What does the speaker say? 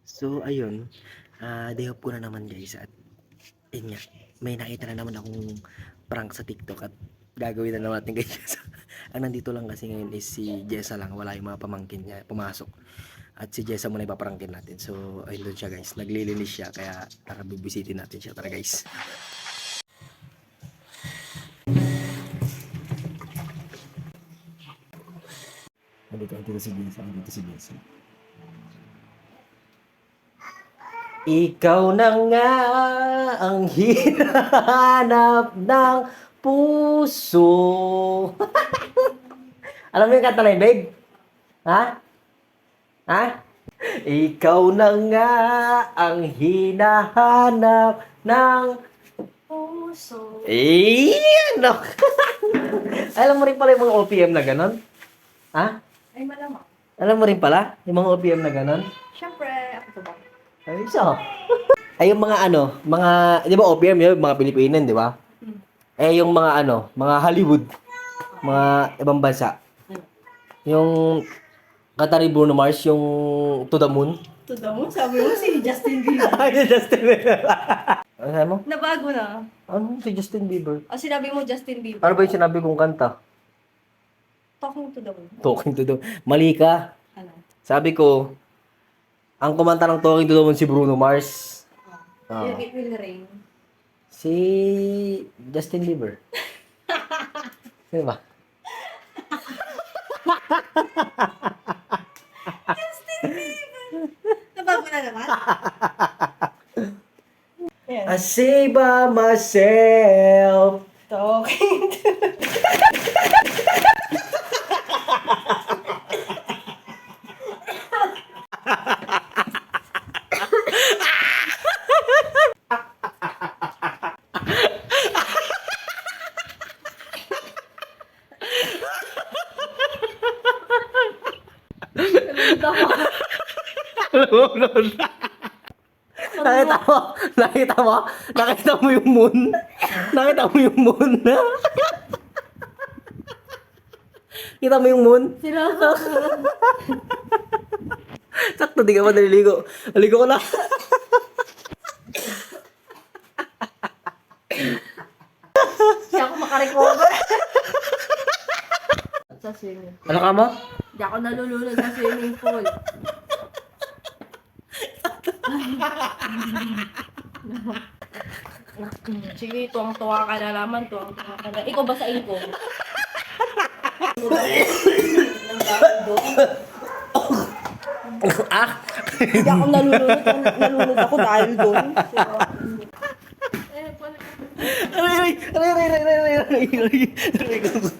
So, ayun. Day off ko na naman guys. At yun nga, may nakita na naman akong prank sa TikTok at gagawin na naman natin guys. Ang nandito lang kasi ngayon is si Jessa lang. Wala yung mga pamangkin niya pumasok. At si Jessa muna ipaprankin natin. So, ayun doon siya guys. Naglilinis siya. Kaya nakabibisitin natin siya. Tara guys. Dito si Jessa. Dito si Jessa. Ikaw na nga ang hinahanap ng puso. Alam mo yung kanta na yun, babe? Ha? Ha? Ikaw na nga ang hinahanap ng Puso. ano? Alam mo rin pala yung mga OPM na ganon? Ha? Ay, malamang. Alam mo rin pala yung mga OPM na ganon? Siyempre, ako to ba? Ay, so. Ay, yung mga ano, mga, di ba OPM yun, mga Pilipinan, di ba? Eh, yung mga ano, mga Hollywood, mga ibang bansa. Yung kanta ni Bruno Mars, yung To the Moon. To the moon? Sabi mo si Justin Bieber. Ay, Justin Bieber. Ano sabi mo? Nabago na. Ano si Justin Bieber? O sinabi mo Justin Bieber. Ano ba yung sinabi kong kanta? Talking to the moon. Talking to the Mali ka. Ano? Sabi ko, ang kumanta ng Talking to the Moon si Bruno Mars. It will rain. Si Justin Bieber. Sino ba? Nabago na naman? Ayan. I say by myself. Talking to... Nakita mo? Nakita mo? Nakita mo yung moon? Nakita mo yung moon? Kita mo yung moon? Seryoso? Sakto, di ka pa naliligo. Naligo ko na. Hindi ako makarecover. Sa swimming. Ano ka mo? Hindi ako nalulunod sa swimming pool. Sige, tuwang-tuwa ka na naman. Tuwang-tuwa ka na. Ikaw ba sa iko? Ah! Hindi ako nalulunod. Nalulunod ako dahil doon. Aray, aray, aray, aray, aray, aray, aray, aray, aray, aray.